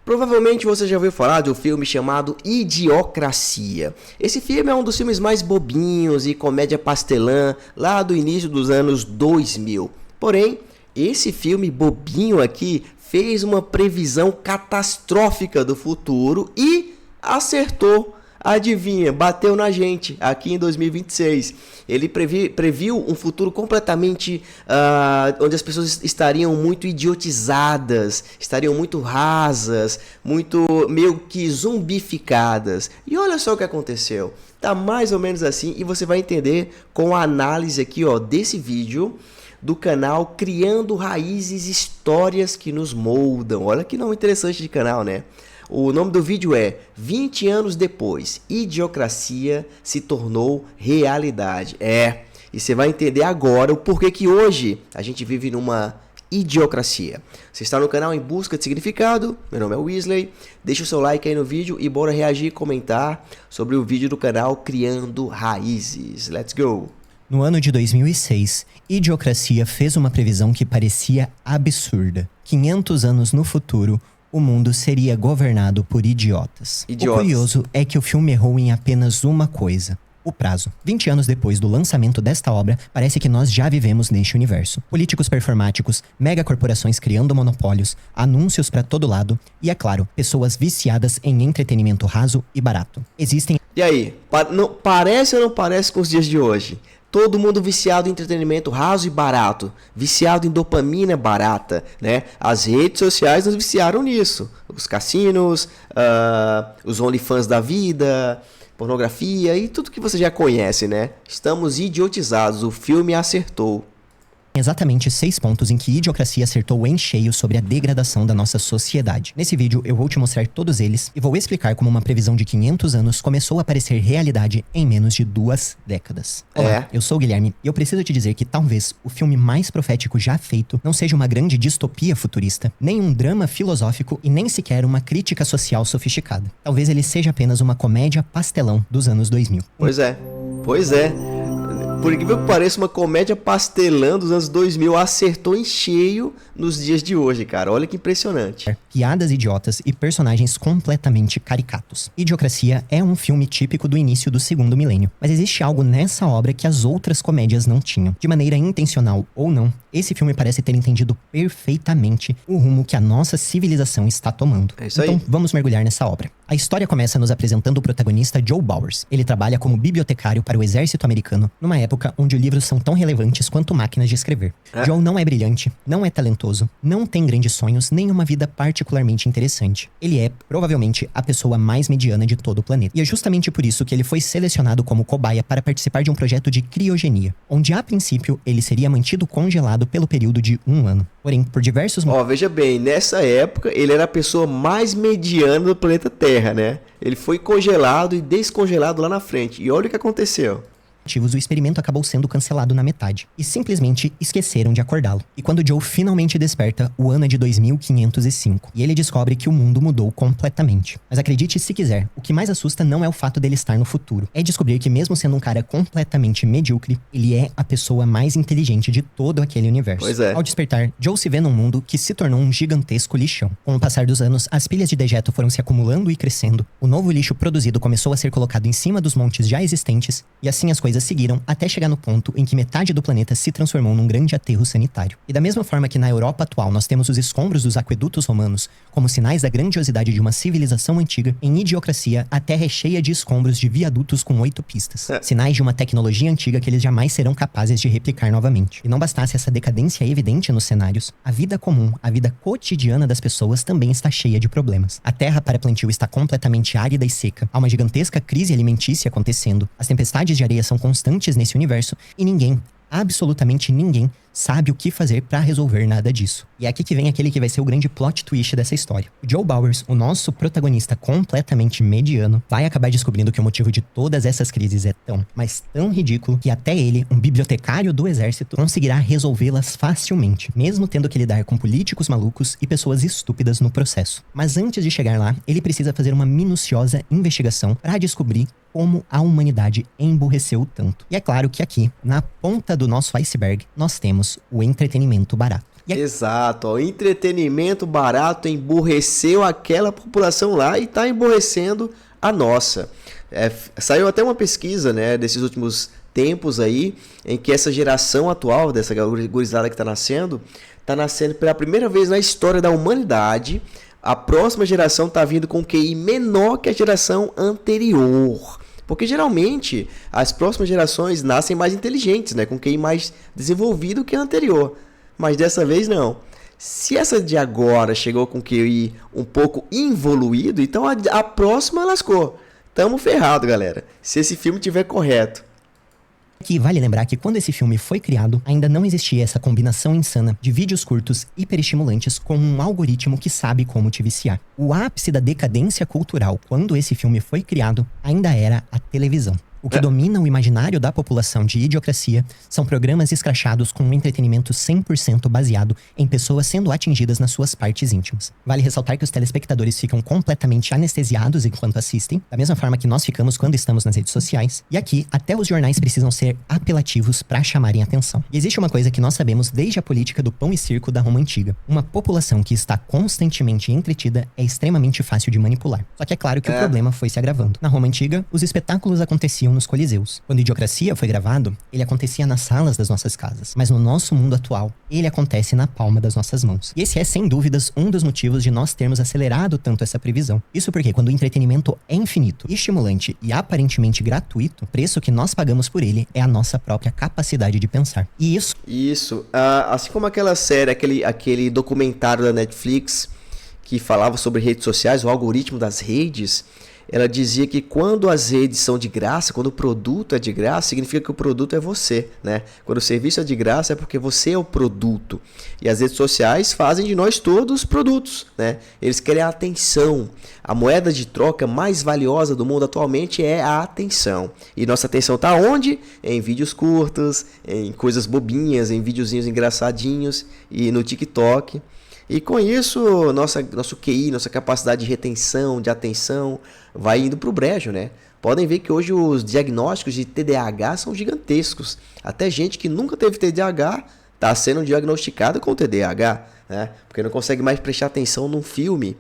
Provavelmente você já ouviu falar de um filme chamado Idiocracia. Esse filme é um dos filmes mais bobinhos e comédia pastelã lá do início dos anos 2000. Porém, esse filme bobinho aqui fez uma previsão catastrófica do futuro e acertou. Adivinha, bateu na gente aqui em 2026. Ele previu um futuro completamente onde as pessoas estariam muito idiotizadas, estariam muito rasas, muito meio que zumbificadas. E olha só o que aconteceu. Tá mais ou menos assim e você vai entender com a análise aqui, ó, desse vídeo do canal Criando Raízes, Histórias que nos Moldam. Olha que nome interessante de canal, né? O nome do vídeo é 20 anos depois, Idiocracia se tornou realidade. E você vai entender agora o porquê que hoje a gente vive numa idiocracia. Você está no canal Em Busca de Significado, meu nome é Wesley, deixa o seu like aí no vídeo e bora reagir e comentar sobre o vídeo do canal Criando Raízes. Let's go! No ano de 2006, Idiocracia fez uma previsão que parecia absurda. 500 anos no futuro, o mundo seria governado por idiotas. O curioso é que o filme errou em apenas uma coisa: o prazo. 20 anos depois do lançamento desta obra, parece que nós já vivemos neste universo. Políticos performáticos, megacorporações criando monopólios, anúncios pra todo lado e, é claro, pessoas viciadas em entretenimento raso e barato. Existem... E aí, parece ou não parece com os dias de hoje? Todo mundo viciado em entretenimento raso e barato, viciado em dopamina barata, né? As redes sociais nos viciaram nisso. Os cassinos, os OnlyFans da vida, pornografia e tudo que você já conhece, né? Estamos idiotizados, o filme acertou. Exatamente 6 pontos em que Idiocracia acertou em cheio sobre a degradação da nossa sociedade. Nesse vídeo eu vou te mostrar todos eles e vou explicar como uma previsão de 500 anos começou a parecer realidade em menos de 2 décadas. Olá, eu sou o Guilherme e eu preciso te dizer que talvez o filme mais profético já feito não seja uma grande distopia futurista, nem um drama filosófico e nem sequer uma crítica social sofisticada. Talvez ele seja apenas uma comédia pastelão dos anos 2000. Pois é. Por incrível que pareça, uma comédia pastelã dos anos 2000 acertou em cheio nos dias de hoje, cara. Olha que impressionante. Piadas idiotas e personagens completamente caricatos. Idiocracia é um filme típico do início do segundo milênio. Mas existe algo nessa obra que as outras comédias não tinham. De maneira intencional ou não, esse filme parece ter entendido perfeitamente o rumo que a nossa civilização está tomando. É isso aí. Então, vamos mergulhar nessa obra. A história começa nos apresentando o protagonista Joe Bowers. Ele trabalha como bibliotecário para o exército americano, numa época onde livros são tão relevantes quanto máquinas de escrever. Joe não é brilhante, não é talentoso, não tem grandes sonhos, nem uma vida particularmente interessante. Ele é, provavelmente, a pessoa mais mediana de todo o planeta. E é justamente por isso que ele foi selecionado como cobaia para participar de um projeto de criogenia, onde, a princípio, ele seria mantido congelado pelo período de 1 ano. Porém, por diversos... veja bem, nessa época, ele era a pessoa mais mediana do planeta Terra, né? Ele foi congelado e descongelado lá na frente. E olha o que aconteceu. O experimento acabou sendo cancelado na metade, e simplesmente esqueceram de acordá-lo. E quando Joe finalmente desperta, o ano é de 2505, e ele descobre que o mundo mudou completamente. Mas acredite se quiser, o que mais assusta não é o fato dele estar no futuro, é descobrir que mesmo sendo um cara completamente medíocre, ele é a pessoa mais inteligente de todo aquele universo. Pois é. Ao despertar, Joe se vê num mundo que se tornou um gigantesco lixão. Com o passar dos anos, as pilhas de dejeto foram se acumulando e crescendo, o novo lixo produzido começou a ser colocado em cima dos montes já existentes, e assim as coisas seguiram até chegar no ponto em que metade do planeta se transformou num grande aterro sanitário. E da mesma forma que na Europa atual nós temos os escombros dos aquedutos romanos como sinais da grandiosidade de uma civilização antiga, em Idiocracia a Terra é cheia de escombros de viadutos com 8 pistas. Sinais de uma tecnologia antiga que eles jamais serão capazes de replicar novamente. E não bastasse essa decadência evidente nos cenários, a vida comum, a vida cotidiana das pessoas também está cheia de problemas. A terra para plantio está completamente árida e seca, há uma gigantesca crise alimentícia acontecendo, as tempestades de areia são constantes nesse universo e ninguém, absolutamente ninguém, sabe o que fazer pra resolver nada disso. E é aqui que vem aquele que vai ser o grande plot twist dessa história. O Joe Bowers, o nosso protagonista completamente mediano, vai acabar descobrindo que o motivo de todas essas crises é tão, mas tão ridículo que até ele, um bibliotecário do exército, conseguirá resolvê-las facilmente, mesmo tendo que lidar com políticos malucos e pessoas estúpidas no processo. Mas antes de chegar lá, ele precisa fazer uma minuciosa investigação pra descobrir como a humanidade emburreceu tanto. E é claro que aqui, na ponta do nosso iceberg, nós temos o entretenimento barato. Exato, ó, o entretenimento barato emburreceu aquela população lá e está emburrecendo a nossa. Saiu até uma pesquisa, né, desses últimos tempos aí, em que essa geração atual, dessa gurizada que está nascendo pela primeira vez na história da humanidade. A próxima geração está vindo com QI menor que a geração anterior. Porque geralmente as próximas gerações nascem mais inteligentes, né, com QI mais desenvolvido que a anterior. Mas dessa vez não. Se essa de agora chegou com QI um pouco involuído, então a próxima lascou. Tamo ferrado, galera. Se esse filme tiver correto. Aqui vale lembrar que quando esse filme foi criado, ainda não existia essa combinação insana de vídeos curtos hiperestimulantes com um algoritmo que sabe como te viciar. O ápice da decadência cultural quando esse filme foi criado ainda era a televisão. O que domina o imaginário da população de Idiocracia são programas escrachados com um entretenimento 100% baseado em pessoas sendo atingidas nas suas partes íntimas. Vale ressaltar que os telespectadores ficam completamente anestesiados enquanto assistem, da mesma forma que nós ficamos quando estamos nas redes sociais. E aqui, até os jornais precisam ser apelativos para chamarem atenção. E existe uma coisa que nós sabemos desde a política do pão e circo da Roma Antiga. Uma população que está constantemente entretida é extremamente fácil de manipular. Só que é claro que o problema foi se agravando. Na Roma Antiga, os espetáculos aconteciam nos coliseus. Quando Idiocracia foi gravado, ele acontecia nas salas das nossas casas. Mas no nosso mundo atual, ele acontece na palma das nossas mãos. E esse é, sem dúvidas, um dos motivos de nós termos acelerado tanto essa previsão. Isso porque quando o entretenimento é infinito, estimulante e aparentemente gratuito, o preço que nós pagamos por ele é a nossa própria capacidade de pensar. E Isso. Assim como aquela série, aquele documentário da Netflix que falava sobre redes sociais, o algoritmo das redes, ela dizia que quando as redes são de graça, quando o produto é de graça, significa que o produto é você, né? Quando o serviço é de graça é porque você é o produto. E as redes sociais fazem de nós todos produtos, né? Eles querem a atenção. A moeda de troca mais valiosa do mundo atualmente é a atenção. E nossa atenção está onde? Em vídeos curtos, em coisas bobinhas, em videozinhos engraçadinhos e no TikTok. E com isso, nosso QI, nossa capacidade de retenção, de atenção, vai indo para o brejo, né? Podem ver que hoje os diagnósticos de TDAH são gigantescos. Até gente que nunca teve TDAH está sendo diagnosticada com TDAH, né? Porque não consegue mais prestar atenção num filme.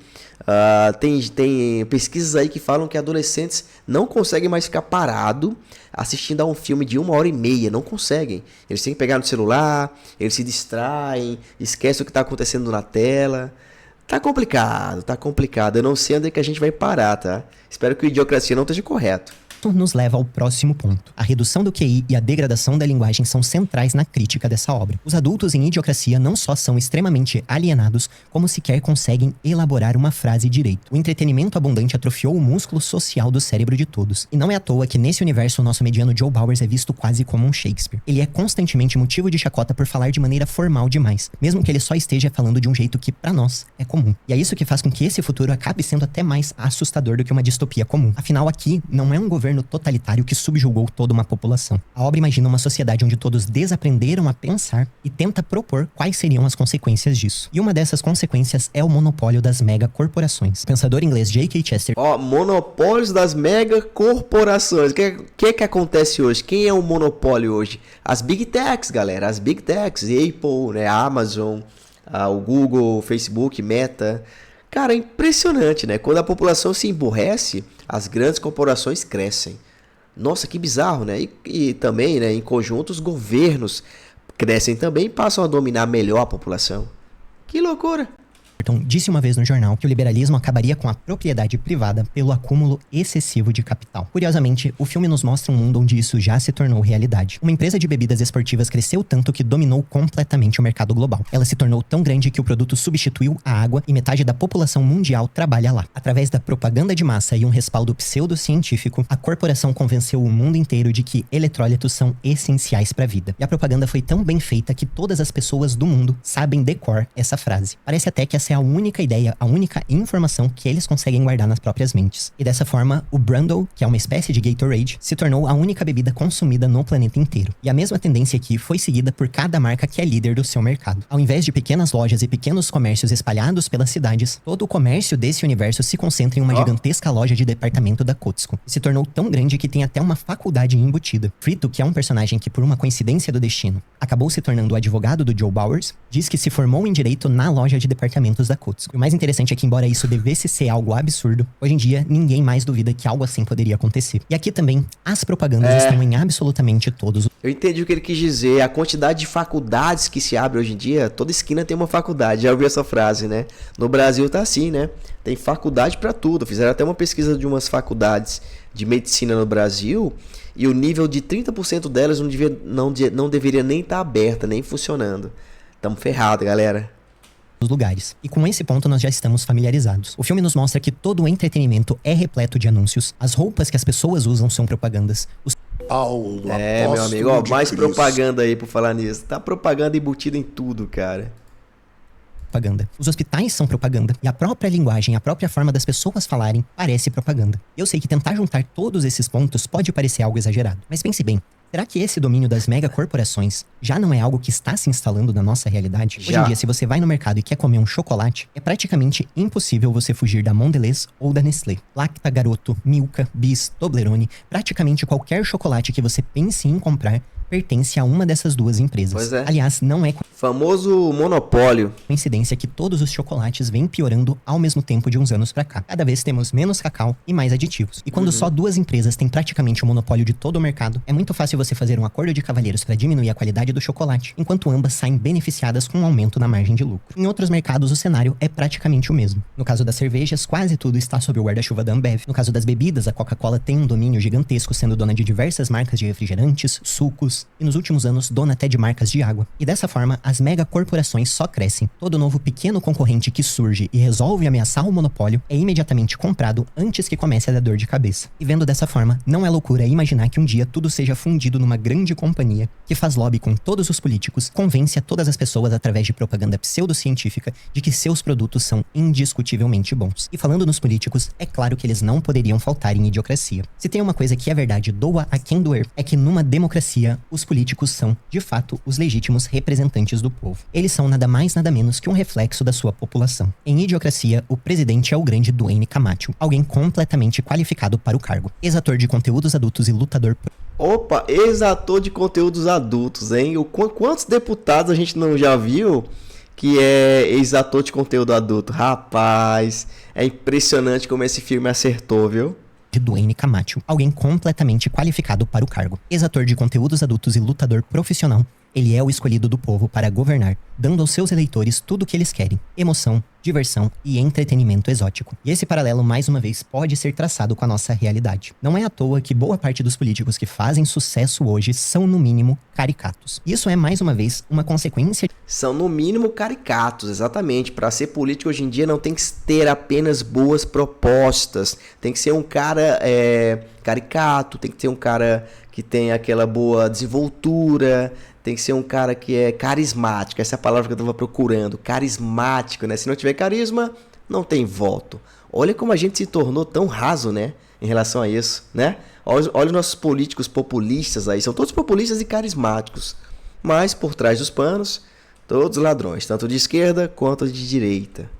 Tem pesquisas aí que falam que adolescentes não conseguem mais ficar parado assistindo a um filme de 1h30, não conseguem. Eles têm que pegar no celular, eles se distraem, esquecem o que está acontecendo na tela. Tá complicado. Eu não sei onde é que a gente vai parar, tá? Espero que o Idiocracia não esteja correto. Nos leva ao próximo ponto. A redução do QI e a degradação da linguagem são centrais na crítica dessa obra. Os adultos em Idiocracia não só são extremamente alienados, como sequer conseguem elaborar uma frase direito. O entretenimento abundante atrofiou o músculo social do cérebro de todos. E não é à toa que nesse universo o nosso mediano Joe Bowers é visto quase como um Shakespeare. Ele é constantemente motivo de chacota por falar de maneira formal demais, mesmo que ele só esteja falando de um jeito que, pra nós, é comum. E é isso que faz com que esse futuro acabe sendo até mais assustador do que uma distopia comum. Afinal, aqui não é um governo totalitário que subjugou toda uma população. A obra imagina uma sociedade onde todos desaprenderam a pensar e tenta propor quais seriam as consequências disso. E uma dessas consequências é o monopólio das megacorporações. O pensador inglês J.K. Chester... Monopólios das megacorporações. O que acontece hoje? Quem é o monopólio hoje? As Big Techs, galera. As Big Techs. Apple, né? A Amazon, o Google, o Facebook, Meta... Cara, é impressionante, né? Quando a população se emburrece, as grandes corporações crescem. Nossa, que bizarro, né? E também, né, em conjunto, os governos crescem também e passam a dominar melhor a população. Que loucura! disse uma vez no jornal que o liberalismo acabaria com a propriedade privada pelo acúmulo excessivo de capital. Curiosamente, o filme nos mostra um mundo onde isso já se tornou realidade. Uma empresa de bebidas esportivas cresceu tanto que dominou completamente o mercado global. Ela se tornou tão grande que o produto substituiu a água e metade da população mundial trabalha lá. Através da propaganda de massa e um respaldo pseudocientífico, a corporação convenceu o mundo inteiro de que eletrólitos são essenciais para a vida. E a propaganda foi tão bem feita que todas as pessoas do mundo sabem de cor essa frase. Parece até que essa essa é a única ideia, a única informação que eles conseguem guardar nas próprias mentes. E dessa forma, o Brundle, que é uma espécie de Gatorade, se tornou a única bebida consumida no planeta inteiro. E a mesma tendência aqui foi seguida por cada marca que é líder do seu mercado. Ao invés de pequenas lojas e pequenos comércios espalhados pelas cidades, todo o comércio desse universo se concentra em uma gigantesca loja de departamento da Costco. E se tornou tão grande que tem até uma faculdade embutida. Frito, que é um personagem que, por uma coincidência do destino, acabou se tornando o advogado do Joe Bowers, diz que se formou em direito na loja de departamentos da Costco. E o mais interessante é que, embora isso devesse ser algo absurdo, hoje em dia ninguém mais duvida que algo assim poderia acontecer. E aqui também, as propagandas estão em absolutamente todos. Eu entendi o que ele quis dizer. A quantidade de faculdades que se abre hoje em dia, toda esquina tem uma faculdade. Já ouviu essa frase, né? No Brasil tá assim, né? Tem faculdade pra tudo. Fizeram até uma pesquisa de umas faculdades de medicina no Brasil e o nível de 30% delas não deveria nem estar aberta, nem funcionando. Tamo ferrado, galera. Os lugares. E com esse ponto nós já estamos familiarizados. O filme nos mostra que todo o entretenimento é repleto de anúncios. As roupas que as pessoas usam são propagandas. Meu amigo, ó, mais propaganda aí por falar nisso. Tá propaganda embutida em tudo, cara. Propaganda. Os hospitais são propaganda. E a própria linguagem, a própria forma das pessoas falarem parece propaganda. Eu sei que tentar juntar todos esses pontos pode parecer algo exagerado. Mas pense bem. Será que esse domínio das megacorporações já não é algo que está se instalando na nossa realidade? Hoje em dia, se você vai no mercado e quer comer um chocolate, é praticamente impossível você fugir da Mondelez ou da Nestlé. Lacta, Garoto, Milka, Bis, Toblerone, praticamente qualquer chocolate que você pense em comprar pertence a uma dessas duas empresas. Pois é. Aliás, não é famoso monopólio. Coincidência que todos os chocolates vêm piorando ao mesmo tempo de uns anos pra cá. Cada vez temos menos cacau e mais aditivos. E quando só duas empresas têm praticamente o monopólio de todo o mercado, é muito fácil você fazer um acordo de cavalheiros para diminuir a qualidade do chocolate, enquanto ambas saem beneficiadas com um aumento na margem de lucro. Em outros mercados, o cenário é praticamente o mesmo. No caso das cervejas, quase tudo está sob o guarda-chuva da Ambev. No caso das bebidas, a Coca-Cola tem um domínio gigantesco, sendo dona de diversas marcas de refrigerantes, sucos, e nos últimos anos dona até de marcas de água. E dessa forma, as megacorporações só crescem. Todo novo pequeno concorrente que surge e resolve ameaçar o monopólio é imediatamente comprado antes que comece a dar dor de cabeça. E vendo dessa forma, não é loucura imaginar que um dia tudo seja fundido numa grande companhia que faz lobby com todos os políticos, convence a todas as pessoas através de propaganda pseudocientífica de que seus produtos são indiscutivelmente bons. E falando nos políticos, é claro que eles não poderiam faltar em idiocracia. Se tem uma coisa que é verdade, doa a quem doer, é que numa democracia, os políticos são, de fato, os legítimos representantes do povo. Eles são nada mais nada menos que um reflexo da sua população. Em Idiocracia, o presidente é o grande Dwayne Camacho, alguém completamente qualificado para o cargo. Ex-ator de conteúdos adultos e lutador... Opa, ex-ator de conteúdos adultos, hein? Quantos deputados a gente não já viu que é ex-ator de conteúdo adulto? Rapaz, é impressionante como esse filme acertou, viu? De Dwayne Camacho, alguém completamente qualificado para o cargo. Ex-ator de conteúdos adultos e lutador profissional, ele é o escolhido do povo para governar, dando aos seus eleitores tudo o que eles querem: emoção, diversão e entretenimento exótico. E esse paralelo, mais uma vez, pode ser traçado com a nossa realidade. Não é à toa que boa parte dos políticos que fazem sucesso hoje são, no mínimo, caricatos. Isso é, mais uma vez, uma consequência... São, no mínimo, caricatos, exatamente. Para ser político hoje em dia não tem que ter apenas boas propostas. Tem que ser um cara caricato, tem que ter um cara que tem aquela boa desenvoltura... Tem que ser um cara que é carismático. Essa é a palavra que eu estava procurando. Carismático, né? Se não tiver carisma, não tem voto. Olha como a gente se tornou tão raso, né? Em relação a isso, né? Olha os nossos políticos populistas aí. São todos populistas e carismáticos. Mas, por trás dos panos, todos ladrões. Tanto de esquerda quanto de direita.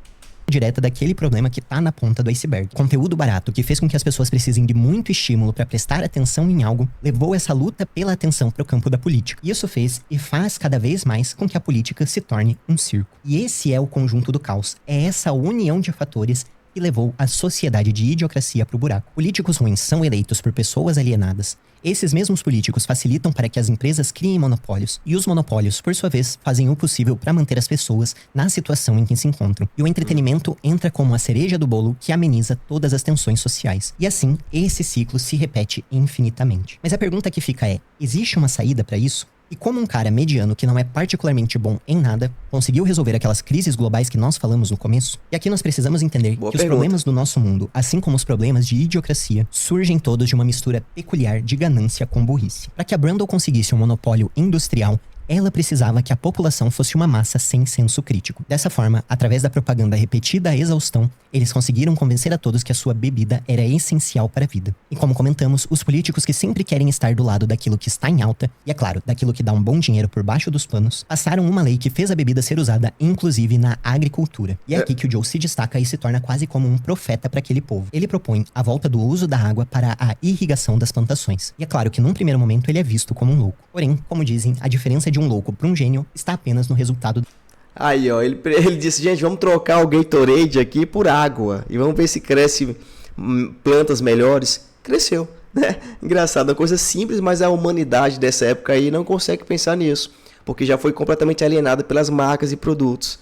Direta daquele problema que tá na ponta do iceberg. Conteúdo barato que fez com que as pessoas precisem de muito estímulo para prestar atenção em algo, levou essa luta pela atenção para o campo da política. E isso fez e faz cada vez mais com que a política se torne um circo. E esse é o conjunto do caos. É essa união de fatores que levou a sociedade de idiocracia pro buraco. Políticos ruins são eleitos por pessoas alienadas. Esses mesmos políticos facilitam para que as empresas criem monopólios, e os monopólios, por sua vez, fazem o possível para manter as pessoas na situação em que se encontram. E o entretenimento entra como a cereja do bolo que ameniza todas as tensões sociais. E assim, esse ciclo se repete infinitamente. Mas a pergunta que fica é: existe uma saída para isso? E como um cara mediano que não é particularmente bom em nada conseguiu resolver aquelas crises globais que nós falamos no começo? E aqui nós precisamos entender que os problemas do nosso mundo, assim como os problemas de idiocracia, surgem todos de uma mistura peculiar de ganância com burrice. Para que a Brundle conseguisse um monopólio industrial ela precisava que a população fosse uma massa sem senso crítico. Dessa forma, através da propaganda repetida à exaustão, eles conseguiram convencer a todos que a sua bebida era essencial para a vida. E como comentamos, os políticos que sempre querem estar do lado daquilo que está em alta, e é claro, daquilo que dá um bom dinheiro por baixo dos panos, passaram uma lei que fez a bebida ser usada inclusive na agricultura. E é aqui que o Joe se destaca e se torna quase como um profeta para aquele povo. Ele propõe a volta do uso da água para a irrigação das plantações. E é claro que num primeiro momento ele é visto como um louco. Porém, como dizem, a diferença de um louco para um gênio está apenas no resultado. Aí, ó, ele disse, gente, vamos trocar o Gatorade aqui por água e vamos ver se cresce plantas melhores. Cresceu, né? Engraçado, uma coisa simples, mas a humanidade dessa época aí não consegue pensar nisso, porque já foi completamente alienada pelas marcas e produtos.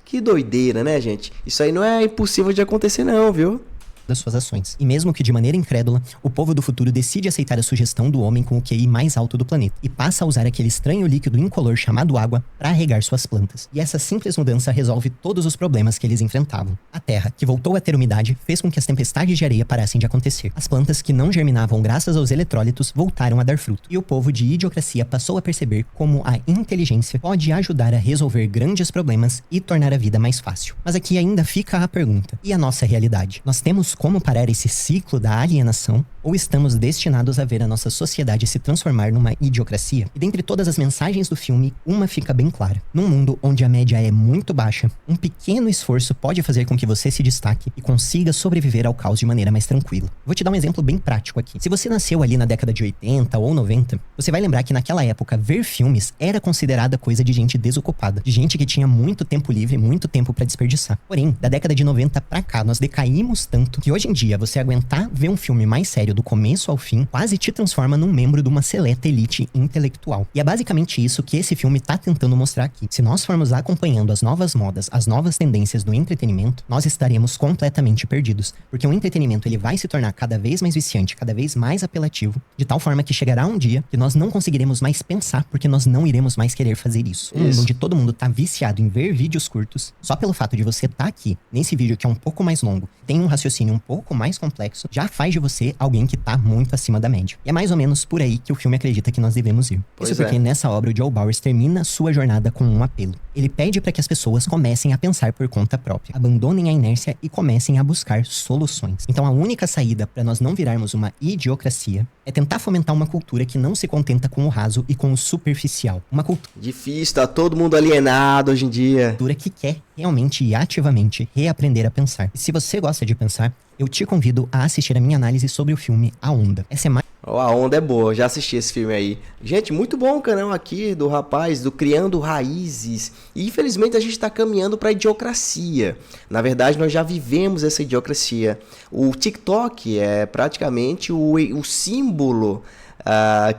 Que doideira, né, gente? Isso aí não é impossível de acontecer não, viu? Das suas ações. E mesmo que de maneira incrédula, o povo do futuro decide aceitar a sugestão do homem com o QI mais alto do planeta e passa a usar aquele estranho líquido incolor chamado água para regar suas plantas. E essa simples mudança resolve todos os problemas que eles enfrentavam. A terra, que voltou a ter umidade, fez com que as tempestades de areia parassem de acontecer. As plantas que não germinavam graças aos eletrólitos voltaram a dar fruto. E o povo de Idiocracia passou a perceber como a inteligência pode ajudar a resolver grandes problemas e tornar a vida mais fácil. Mas aqui ainda fica a pergunta: e a nossa realidade? Nós temos como parar esse ciclo da alienação? Ou estamos destinados a ver a nossa sociedade se transformar numa idiocracia? E dentre todas as mensagens do filme, uma fica bem clara. Num mundo onde a média é muito baixa, um pequeno esforço pode fazer com que você se destaque e consiga sobreviver ao caos de maneira mais tranquila. Vou te dar um exemplo bem prático aqui. Se você nasceu ali na década de 80 ou 90, você vai lembrar que naquela época ver filmes era considerada coisa de gente desocupada, de gente que tinha muito tempo livre, muito tempo pra desperdiçar. Porém, da década de 90 pra cá, nós decaímos tanto que hoje em dia você aguentar ver um filme mais sério do começo ao fim quase te transforma num membro de uma seleta elite intelectual. E é basicamente isso que esse filme tá tentando mostrar aqui. Se nós formos acompanhando as novas modas, as novas tendências do entretenimento, nós estaremos completamente perdidos, porque o entretenimento ele vai se tornar cada vez mais viciante, cada vez mais apelativo, de tal forma que chegará um dia que nós não conseguiremos mais pensar, porque nós não iremos mais querer fazer isso. Um mundo onde todo mundo tá viciado em ver vídeos curtos, só pelo fato de você tá aqui, nesse vídeo que é um pouco mais longo, tem um raciocínio um pouco mais complexo, já faz de você alguém que tá muito acima da média. E é mais ou menos por aí que o filme acredita que nós devemos ir. Isso porque nessa obra o Joe Bowers termina sua jornada com um apelo. Ele pede para que as pessoas comecem a pensar por conta própria, abandonem a inércia e comecem a buscar soluções. Então a única saída para nós não virarmos uma idiocracia é tentar fomentar uma cultura que não se contenta com o raso e com o superficial. Uma cultura difícil, tá todo mundo alienado hoje em dia. Cultura que quer realmente e ativamente reaprender a pensar. E se você gosta de pensar, eu te convido a assistir a minha análise sobre o filme A Onda. Essa é mais... A Onda é boa, já assisti esse filme aí. Gente, muito bom o canal aqui do rapaz, do Criando Raízes. E infelizmente a gente está caminhando para a idiocracia. Na verdade, nós já vivemos essa idiocracia. O TikTok é praticamente o símbolo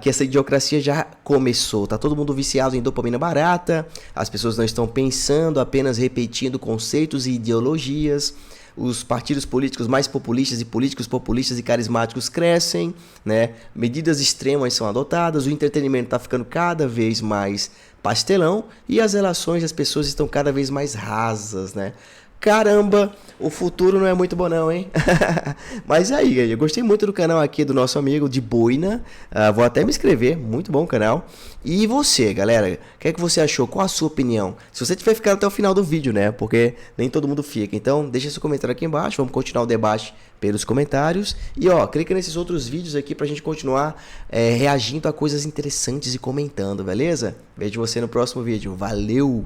que essa idiocracia já começou. Tá todo mundo viciado em dopamina barata, as pessoas não estão pensando, apenas repetindo conceitos e ideologias. Os partidos políticos mais populistas e políticos populistas e carismáticos crescem, né? Medidas extremas são adotadas, o entretenimento está ficando cada vez mais pastelão e as relações das pessoas estão cada vez mais rasas, né? Caramba, o futuro não é muito bom não, hein? Mas aí, eu gostei muito do canal aqui do nosso amigo de Boina. Vou até me inscrever, muito bom o canal. E você, galera, o que é que você achou? Qual a sua opinião? Se você tiver ficado até o final do vídeo, né? Porque nem todo mundo fica. Então, deixa seu comentário aqui embaixo, vamos continuar o debate pelos comentários. E ó, clica nesses outros vídeos aqui pra gente continuar reagindo a coisas interessantes e comentando, beleza? Vejo você no próximo vídeo. Valeu!